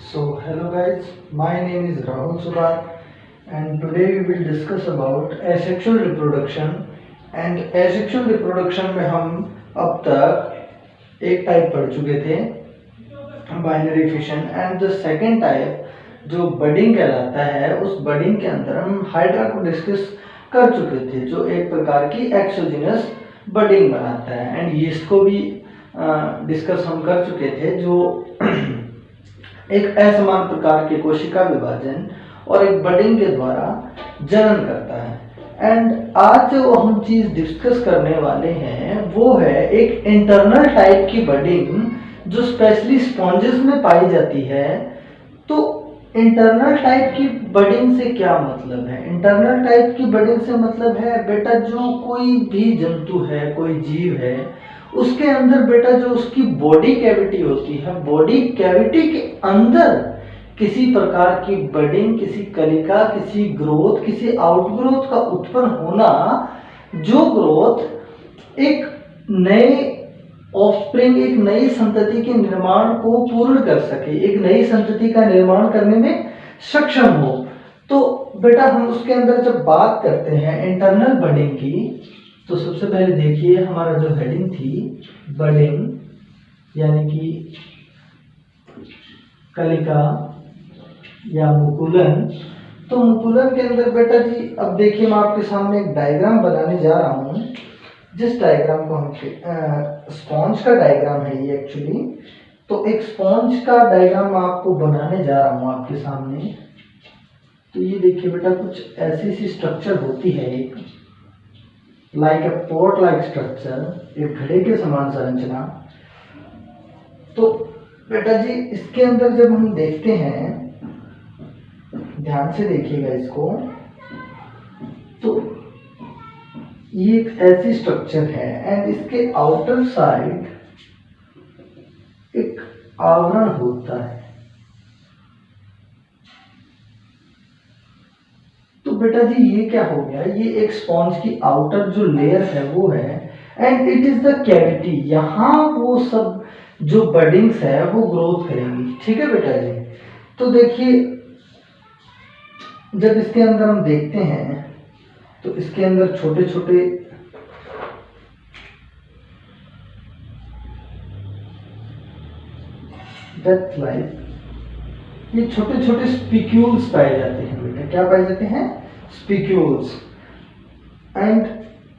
So hello guys, my name is Rahul Surat and today we will discuss about asexual reproduction and asexual reproduction में हम अब तक एक type पढ़ चुके थे binary fission and the second type जो बडिंग कहलाता है उस बडिंग के अंदर हम हाइड्रा को डिस्कस कर चुके थे जो एक प्रकार की एक्सोजिनस बडिंग बनाता है एंड इसको भी डिस्कस हम कर चुके थे जो एक असमान प्रकार के कोशिका विभाजन और एक बडिंग के द्वारा जनन करता है। एंड आज जो हम चीज डिस्कस करने वाले हैं वो है एक इंटरनल टाइप की बडिंग जो स्पेशली स्पॉन्जेस में पाई जाती है। तो इंटरनल टाइप की बडिंग से क्या मतलब है? इंटरनल टाइप की बडिंग से मतलब है बेटा जो कोई भी जंतु है, कोई जीव है, उसके अंदर बेटा जो उसकी बॉडी कैविटी होती है, बॉडी कैविटी के अंदर किसी प्रकार की बडिंग, किसी कलिका, किसी ग्रोथ, किसी आउटग्रोथ का उत्पन्न होना, जो ग्रोथ एक नए ऑफस्प्रिंग, एक नई संतति के निर्माण को पूर्ण कर सके, एक नई संतति का निर्माण करने में सक्षम हो। तो बेटा हम उसके अंदर जब बात करते हैं इंटरनल बडिंग की, तो सबसे पहले देखिए हमारा जो हेडिंग थी बडिंग यानी कि कलिका या मुकुलन। तो मुकुलन के अंदर बेटा जी अब देखिए मैं आपके सामने एक डायग्राम बनाने जा रहा हूँ, जिस डायग्राम को हम स्पॉन्ज का डायग्राम है ये एक्चुअली। तो एक स्पॉन्ज का डायग्राम मैं आपको बनाने जा रहा हूँ आपके सामने। तो ये देखिए बेटा कुछ ऐसी सी स्ट्रक्चर होती है, एक like a port like structure, एक घड़े के समान संरचना। तो बेटा जी इसके अंदर जब हम देखते हैं, ध्यान से देखिएगा इसको, तो ये एक ऐसी स्ट्रक्चर है एंड इसके आउटर साइड एक आवरण होता है। तो बेटा जी ये क्या हो गया, ये एक स्पॉन्ज की आउटर जो लेयर है वो है and it is the cavity. यहाँ वो सब जो बडिंग्स है वो ग्रोथ करेंगी, ठीक है बेटा जी। तो देखिए जब इसके अंदर हम देखते हैं तो इसके अंदर छोटे छोटे डेप्थ लाइक ये छोटे छोटे स्पिक्यूल्स पाए जाते हैं बेटा। क्या पाए जाते हैं? स्पिक्यूल्स। एंड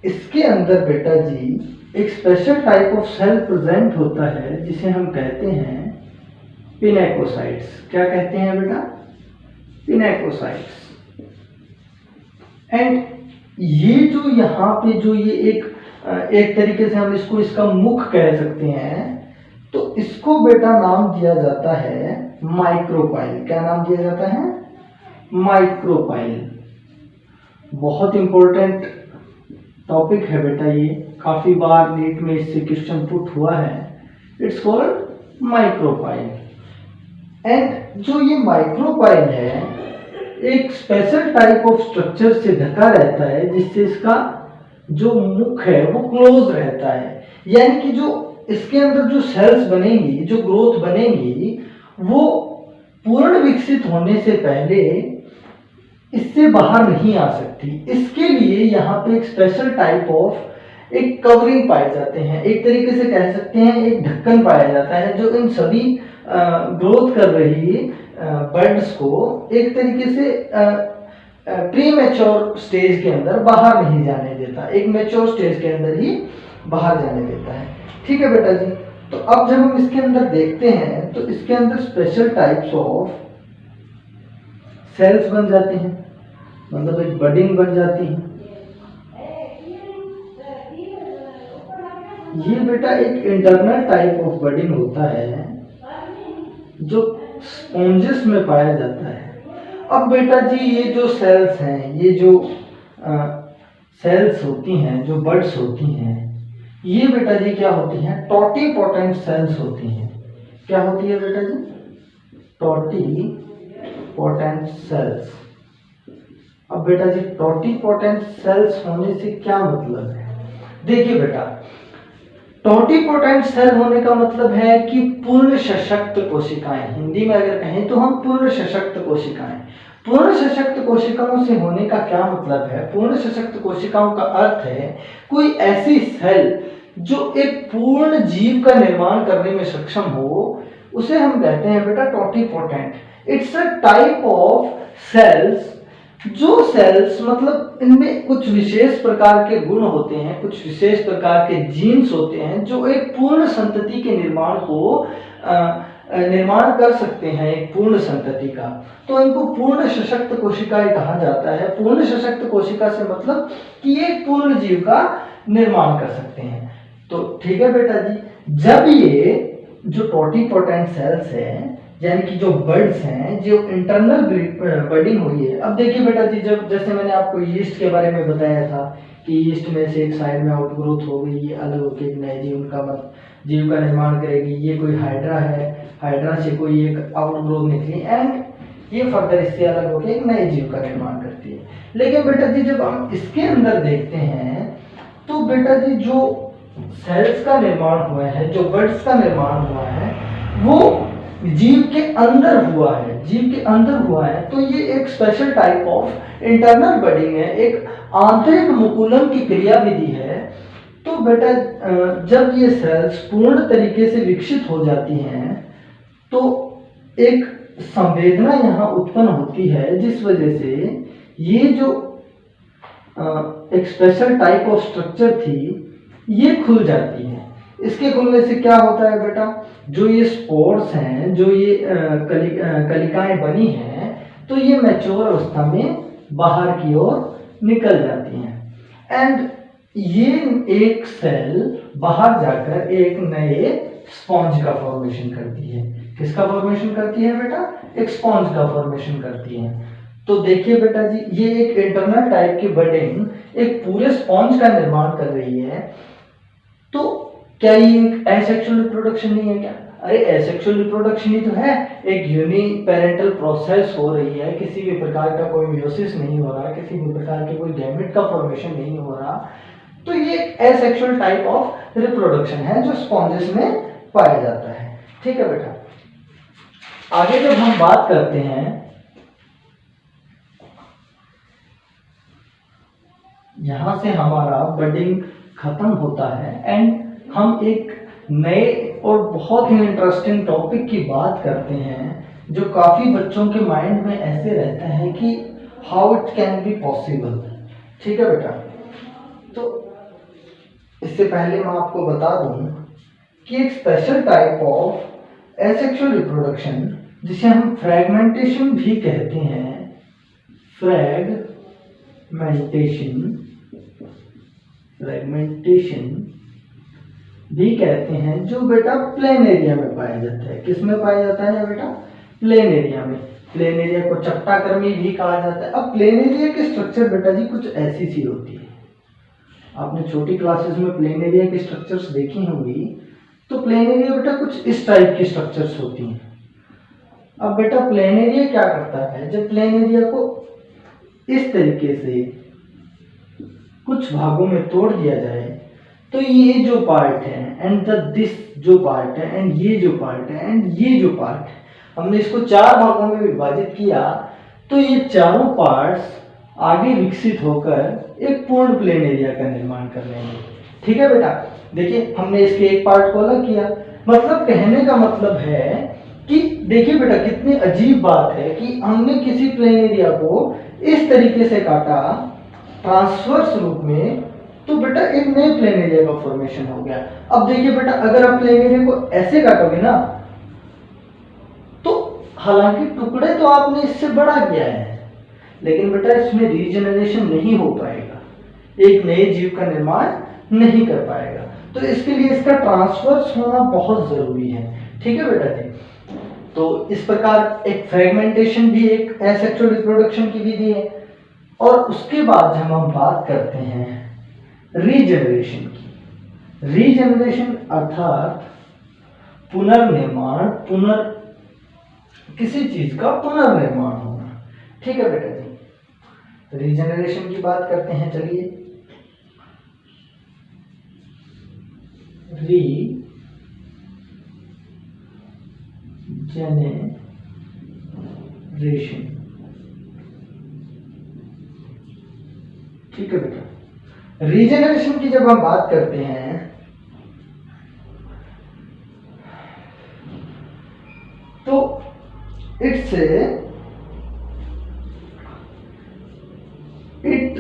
इसके अंदर बेटा जी एक special type of cell present होता है जिसे हम कहते हैं पिनेकोसाइट्स। क्या कहते हैं बेटा? पिनेकोसाइट्स। एंड ये जो यहाँ पे जो ये एक तरीके से हम इसको इसका मुख कह सकते हैं, तो इसको बेटा नाम दिया जाता है माइक्रोपाइल। क्या नाम दिया जाता है? माइक्रोपाइल। बहुत इंपॉर्टेंट टॉपिक है बेटा, ये काफी बार नीट में इससे क्वेश्चन पुट हुआ है। It's called micropyle. एंड जो ये माइक्रोपाइल है एक स्पेशल टाइप ऑफ स्ट्रक्चर से ढका रहता है जिससे इसका जो मुख है वो क्लोज रहता है। यानी कि जो इसके अंदर जो सेल्स बनेंगी, जो ग्रोथ बनेंगी, वो पूर्ण विकसित होने से पहले इससे बाहर नहीं आ सकती। इसके लिए यहाँ पे एक स्पेशल टाइप ऑफ एक कवरिंग पाए जाते हैं, एक तरीके से कह सकते हैं एक ढक्कन पाया जाता है जो इन सभी ग्रोथ कर रही बर्ड्स को एक तरीके से प्री मैच्योर स्टेज के अंदर बाहर नहीं जाने देता, एक मैच्योर स्टेज के अंदर ही बाहर जाने देता है, ठीक है बेटा जी। तो अब जब हम इसके अंदर देखते हैं तो इसके अंदर स्पेशल टाइप्स ऑफ सेल्स बन जाते हैं, मतलब एक बडिंग बन जाती है। ये बेटा एक इंटरनल टाइप ऑफ बडिंग होता है जो स्पॉन्जेस में पाया जाता है। अब बेटा जी ये जो सेल्स हैं, ये जो सेल्स होती हैं, जो बड्स होती हैं, ये बेटा जी क्या होती हैं? टॉटीपोटेंट सेल्स होती हैं। क्या होती है बेटा जी? टॉटीपोटेंट सेल्स। अब बेटा जी टॉटीपोटेंट सेल्स होने से क्या मतलब है? देखिए बेटा टोटिपोटेंट सेल होने का मतलब है कि पूर्ण सशक्त कोशिकाएं, हिंदी में अगर कहें तो हम पूर्ण सशक्त कोशिकाएं। पूर्ण सशक्त कोशिकाओं से होने का क्या मतलब है? पूर्ण सशक्त कोशिकाओं का अर्थ है कोई ऐसी सेल जो एक पूर्ण जीव का निर्माण करने में सक्षम हो, उसे हम कहते हैं बेटा totipotent. It's a type of cells, जो सेल्स मतलब इनमें कुछ विशेष प्रकार के गुण होते हैं, कुछ विशेष प्रकार के जीन्स होते हैं जो एक पूर्ण संतति के निर्माण को निर्माण कर सकते हैं, एक पूर्ण संतति का। तो इनको पूर्ण सशक्त कोशिकाएं कहा जाता है। पूर्ण सशक्त कोशिका से मतलब कि ये पूर्ण जीव का निर्माण कर सकते हैं। तो ठीक है बेटा जी, जब ये जो टोटिपोटेंट सेल्स हैं यानी कि जो बर्ड्स हैं, जो इंटरनल बर्डिंग हुई है। अब देखिए बेटा जी, जब जैसे मैंने आपको यीस्ट के बारे में बताया था कि यीस्ट में से एक साइड में आउटग्रोथ हो गई, ये अलग होकर एक नए जीव का निर्माण करेगी। ये कोई हाइड्रा है, हाइड्रा से कोई एक आउटग्रोथ निकली एंड ये फर्दर इससे अलग होकर एक नए जीव का निर्माण करती है। लेकिन बेटा जी जब हम इसके अंदर देखते हैं तो बेटा जी जो सेल्स का निर्माण हुआ है, जो बर्ड्स का निर्माण हुआ है, वो जीव के अंदर हुआ है, जीव के अंदर हुआ है। तो ये एक स्पेशल टाइप ऑफ इंटरनल बर्डिंग है, एक आंतरिक मुकुलन की क्रिया विधि है। तो बेटा जब ये सेल्स पूर्ण तरीके से विकसित हो जाती हैं तो एक संवेदना यहाँ उत्पन्न होती है, जिस वजह से ये जो एक स्पेशल टाइप ऑफ स्ट्रक्चर थी ये खुल जाती है। इसके खुलने से क्या होता है बेटा, जो ये स्पोर्स हैं, जो ये कलिकाएं बनी हैं, तो ये मैच्योर अवस्था में बाहर की ओर निकल जाती हैं एंड ये एक सेल बाहर जाकर एक नए स्पॉन्ज का फॉर्मेशन करती है। किसका फॉर्मेशन करती है बेटा? एक स्पॉन्ज का फॉर्मेशन करती है। तो देखिए बेटा जी, ये एक इंटरनल टाइप की बर्डिंग एक पूरे स्पॉन्ज का निर्माण कर रही है। तो क्या ये एक एसेक्सुअल रिप्रोडक्शन नहीं है क्या? अरे एसेक्सुअल रिप्रोडक्शन ही तो है, एक यूनिपेरेंटल प्रोसेस हो रही है, किसी भी प्रकार का कोई मियोसिस नहीं हो रहा, किसी भी प्रकार के कोई गैमेट का फॉर्मेशन नहीं हो रहा। तो ये एक एसेक्सुअल टाइप ऑफ रिप्रोडक्शन है जो स्पॉन्जेस में पाया जाता है। ठीक है बेटा, आगे जब हम बात करते हैं, यहां से हमारा बर्डिंग खत्म होता है एंड हम एक नए और बहुत ही इंटरेस्टिंग टॉपिक की बात करते हैं जो काफी बच्चों के माइंड में ऐसे रहता है कि how it can be possible. ठीक है बेटा, तो इससे पहले मैं आपको बता दूं कि एक special type of asexual reproduction जिसे हम फ्रैगमेंटेशन भी कहते हैं, फ्रैगमेंटेशन भी कहते हैं, जो बेटा प्लेन एरिया में पाया जाता है। किस में पाया जाता है बेटा? प्लेन एरिया में। प्लेन एरिया को चपटाकर्मी भी कहा जाता है। अब प्लेन एरिया की स्ट्रक्चर बेटा जी कुछ ऐसी सी होती है, आपने छोटी क्लासेस में प्लेन एरिया की स्ट्रक्चर्स देखी होंगी। तो प्लेन एरिया बेटा कुछ इस टाइप की स्ट्रक्चर्स होती हैं। अब बेटा प्लेन एरिया क्या करता है, जब प्लेन एरिया को इस तरीके से कुछ भागों में तोड़ दिया जाए तो ये जो पार्ट है एंड दिस जो पार्ट है एंड ये जो पार्ट है एंड ये जो पार्ट है, हमने इसको चार भागों में विभाजित किया तो ये चारों पार्ट्स आगे विकसित होकर एक पूर्ण प्लेन एरिया का निर्माण कर लेंगे। ठीक है बेटा, देखिए हमने इसके एक पार्ट को अलग किया। मतलब कहने का मतलब है कि देखिए बेटा कितनी अजीब बात है कि हमने किसी प्लेन एरिया को इस तरीके से काटा ट्रांसवर्स रूप में, तो बेटा एक नए प्लेन एरिया का फॉर्मेशन हो गया। अब देखिए बेटा, अगर आप प्लेन एरिया को ऐसे काटोगे ना, तो हालांकि टुकड़े तो आपने इससे बड़ा किया है, लेकिन बेटा इसमें रीजनरेशन नहीं हो पाएगा, एक नए जीव का निर्माण नहीं कर पाएगा। तो इसके लिए इसका ट्रांसवर्स होना बहुत जरूरी है। ठीक है बेटा जी, तो इस प्रकार एक फ्रेगमेंटेशन भी एक एसेक्सुअल रिप्रोडक्शन की विधि है। और उसके बाद जब हम बात करते हैं रीजनरेशन की, रीजनरेशन अर्थात पुनर्निर्माण, किसी चीज का पुनर्निर्माण होना। ठीक है बेटा जी, तो रीजनरेशन की बात करते हैं। चलिए, रीजनरेशन। ठीक है बेटा, रीजनरेशन की जब हम बात करते हैं तो it is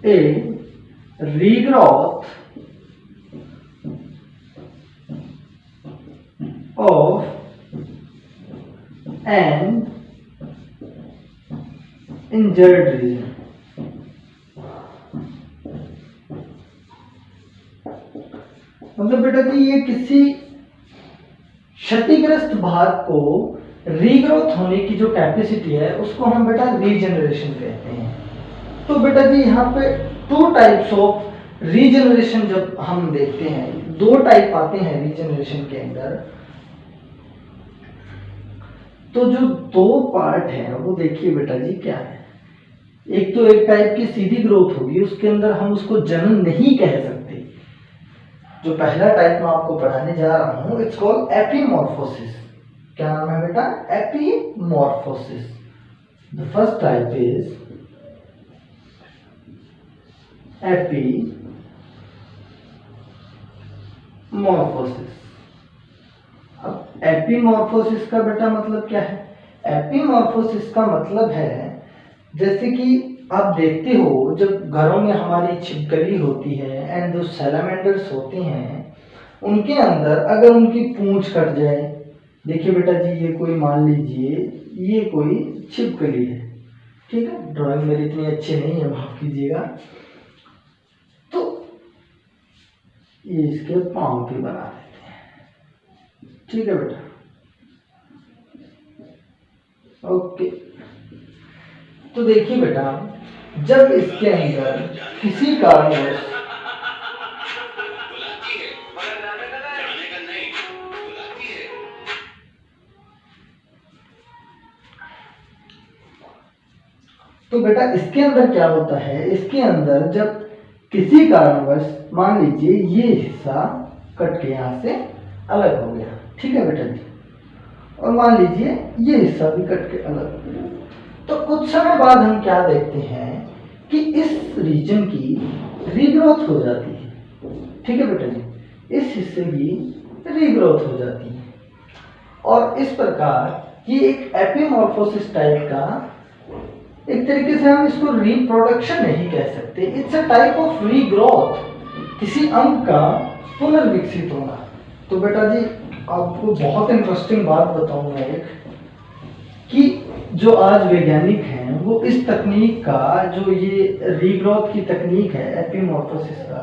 a regrowth of an injured region। मतलब बेटा जी ये किसी क्षतिग्रस्त भाग को रीग्रोथ होने की जो कैपेसिटी है उसको हम बेटा रीजनरेशन कहते हैं। तो बेटा जी यहाँ पे टू टाइप्स ऑफ रीजनरेशन जब हम देखते हैं, दो टाइप आते हैं रीजनरेशन के अंदर। तो जो दो पार्ट है वो देखिए बेटा जी क्या है। एक तो एक टाइप की सीधी ग्रोथ होगी, उसके अंदर हम उसको जनन नहीं कह सकते। जो पहला टाइप मैं आपको पढ़ाने जा रहा हूं इट्स कॉल्ड एपीमॉर्फोसिस। क्या नाम है बेटा? एपीमॉर्फोसिस। The first type is एपीमॉर्फोसिस। अब एपीमॉर्फोसिस का बेटा मतलब क्या है? एपीमॉर्फोसिस का मतलब है जैसे कि आप देखते हो जब घरों में हमारी छिपकली होती है एंड जो सैलामेंडर्स होते हैं उनके अंदर अगर उनकी पूंछ कट जाए, देखिए बेटा जी ये कोई मान लीजिए ये कोई छिपकली है, ठीक है, ड्राइंग मेरी इतनी अच्छी नहीं है माफ कीजिएगा। तो ये इसके पांव की बना देते हैं, ठीक है बेटा, ओके। तो देखिए बेटा जब इसके अंदर किसी कारणवश तो बेटा इसके अंदर क्या होता है, इसके अंदर जब किसी कारणवश मान लीजिए ये हिस्सा कट के यहां से अलग हो गया, ठीक है बेटा जी, और मान लीजिए ये हिस्सा भी कट के अलग हो गया, तो कुछ समय बाद हम क्या देखते हैं कि इस रीजन की रीग्रोथ हो जाती है, ठीक है बेटा जी, इस हिस्से की रीग्रोथ हो जाती है। और इस प्रकार ये एक एपीमॉर्फोसिस टाइप का, एक तरीके से हम इसको रिप्रोडक्शन नहीं कह सकते, it's a type of regrowth, किसी अंग का पुनर्विकसित होना। तो बेटा जी आपको बहुत इंटरेस्टिंग बात बताऊंगा एक, कि जो आज वैज्ञानिक हैं वो इस तकनीक का, जो ये रीग्रोथ की तकनीक है एपीमॉर्फोसिस का,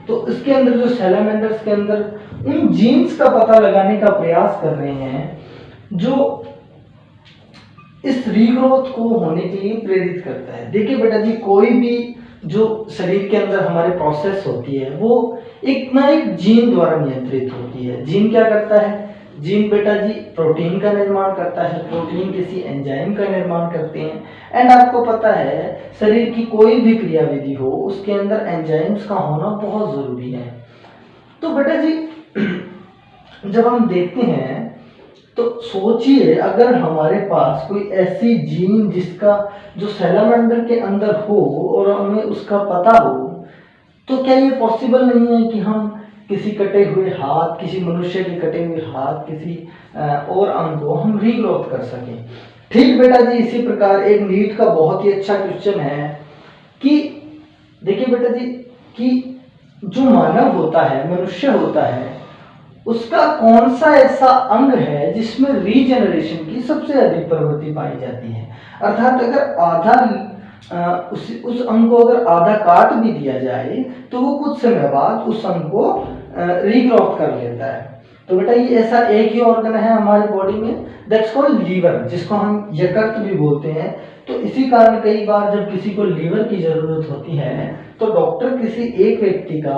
तो इसके अंदर जो सैलामेंडर्स के अंदर उन जीन्स का पता लगाने का प्रयास कर रहे हैं जो इस रीग्रोथ को होने के लिए प्रेरित करता है। देखिए बेटा जी कोई भी जो शरीर के अंदर हमारे प्रोसेस होती है वो एक ना एक जीन द्वारा नियंत्रित होती है। जीन क्या करता है? जीन बेटा जी प्रोटीन का निर्माण करता है, प्रोटीन किसी एंजाइम का निर्माण करते हैं। एंड आपको पता है शरीर की कोई भी क्रियाविधि हो उसके अंदर एंजाइम्स का होना बहुत जरूरी है। तो बेटा जी जब हम देखते हैं तो सोचिए अगर हमारे पास कोई ऐसी जीन जिसका जो सैलामेंडर के अंदर हो और हमें उसका पता हो, तो क्या ये पॉसिबल नहीं है कि हम किसी कटे हुए हाथ, किसी मनुष्य के कटे हुए हाथ, किसी और अंग को हम रीग्रोथ कर सकें? ठीक बेटा जी इसी प्रकार एक नीट का बहुत ही अच्छा क्वेश्चन है कि देखिए बेटा जी कि जो मानव होता है, मनुष्य होता है, उसका कौन सा ऐसा अंग है जिसमें रीजनरेशन की सबसे अधिक प्रवृत्ति पाई जाती है? अर्थात अगर आधा उस अंग को अगर आधा काट भी दिया जाए तो वो कुछ समय बाद उस अंग को रीग्रोथ कर लेता है। तो बेटा ये ऐसा एक ही ऑर्गन है हमारे बॉडी में, दैट्स कॉल्ड लीवर, जिसको हम यकृत भी बोलते हैं। तो इसी कारण कई बार जब किसी को लीवर की जरूरत होती है तो डॉक्टर किसी एक व्यक्ति का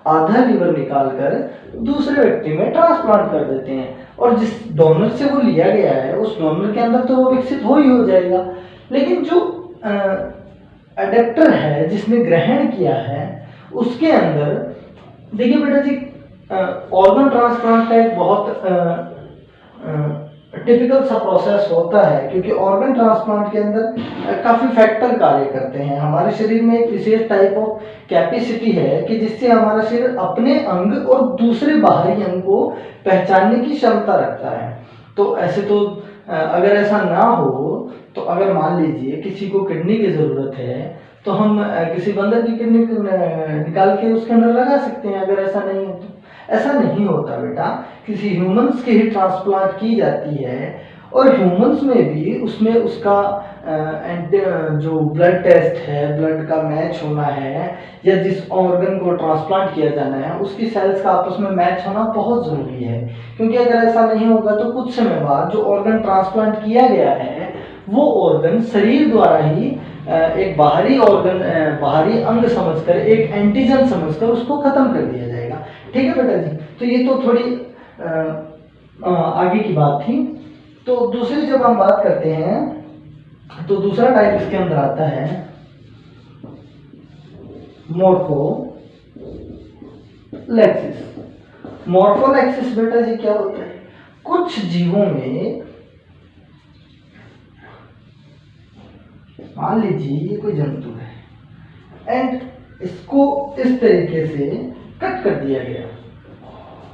आधा लीवर निकालकर दूसरे व्यक्ति में ट्रांसप्लांट कर देते हैं, और जिस डोनर से वो लिया गया है उस डोनर के अंदर तो वो विकसित हो ही हो जाएगा, लेकिन जो एडेप्टर है जिसने ग्रहण किया है उसके अंदर देखिए बेटा जी, ऑर्गन ट्रांसप्लांट का एक बहुत टिपिकल सा प्रोसेस होता है, क्योंकि ऑर्गन ट्रांसप्लांट के अंदर काफी फैक्टर कार्य करते हैं। हमारे शरीर में एक विशेष टाइप ऑफ कैपेसिटी है कि जिससे हमारा शरीर अपने अंग और दूसरे बाहरी अंग को पहचानने की क्षमता रखता है। तो ऐसे तो अगर ऐसा ना हो, तो अगर मान लीजिए किसी को किडनी की जरूरत है, तो हम किसी बंदर की किडनी निकाल के उसके अंदर लगा सकते हैं। अगर ऐसा नहीं है तो ऐसा नहीं होता बेटा, किसी ह्यूमंस की ही ट्रांसप्लांट की जाती है, और ह्यूमंस में भी उसमें उसका जो ब्लड टेस्ट है, ब्लड का मैच होना है, या जिस ऑर्गन को ट्रांसप्लांट किया जाना है उसकी सेल्स का आपस में मैच होना बहुत जरूरी है। क्योंकि अगर ऐसा नहीं होगा तो कुछ समय बाद जो ऑर्गन ट्रांसप्लांट किया गया है वो ऑर्गन शरीर द्वारा ही एक बाहरी ऑर्गन, बाहरी अंग समझकर, एक एंटीजन समझकर उसको खत्म कर दिया जाएगा। ठीक है बेटा जी, तो ये तो थोड़ी आगे की बात थी। तो दूसरी जब हम बात करते हैं, तो दूसरा टाइप इसके अंदर आता है मॉर्फोलैक्सिस। मॉर्फोलैक्सिस बेटा जी क्या होता है? कुछ जीवों में, मान लीजिए ये कोई जंतु है एंड इसको इस तरीके से कट कर दिया गया,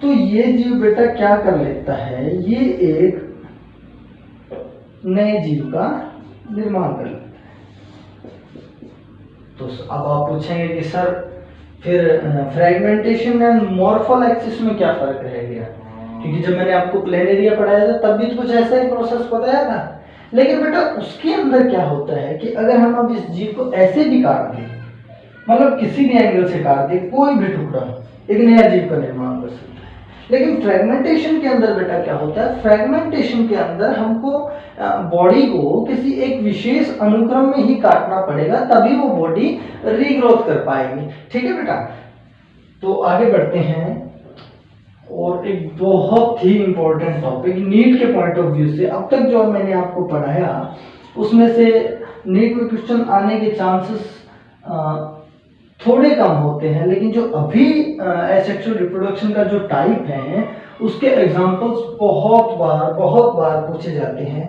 तो ये जीव बेटा क्या कर लेता है, ये एक नए जीव का निर्माण कर लेता है। तो अब आप पूछेंगे कि सर फिर फ्रेगमेंटेशन एंड मॉर्फोलैक्सिस में क्या फर्क रह गया? क्योंकि जब मैंने आपको प्लेन एरिया पढ़ाया था तब भी तो कुछ ऐसा ही प्रोसेस बताया था। लेकिन बेटा उसके अंदर क्या होता है कि अगर हम अब इस जीव को ऐसे भी काट दें, मतलब किसी भी एंगल से काट दें, कोई भी टुकड़ा, एक नया जीव का निर्माण कर सकता है। लेकिन फ्रेगमेंटेशन के अंदर बेटा क्या होता है? फ्रेगमेंटेशन के अंदर हमको बॉडी को किसी एक विशेष अनुक्रम में ही काटना पड़ेगा, तभी वो बॉडी रीग्रोथ कर पाएगी। ठीक है बेटा, तो आगे बढ़ते हैं। और एक बहुत ही इंपॉर्टेंट टॉपिक नीट के पॉइंट ऑफ व्यू से, अब तक जो मैंने आपको पढ़ाया उसमें से नीट में क्वेश्चन आने के चांसेस थोड़े कम होते हैं, लेकिन जो अभी एसेक्सुअल रिप्रोडक्शन का जो टाइप है उसके एग्जांपल्स बहुत बार पूछे जाते हैं।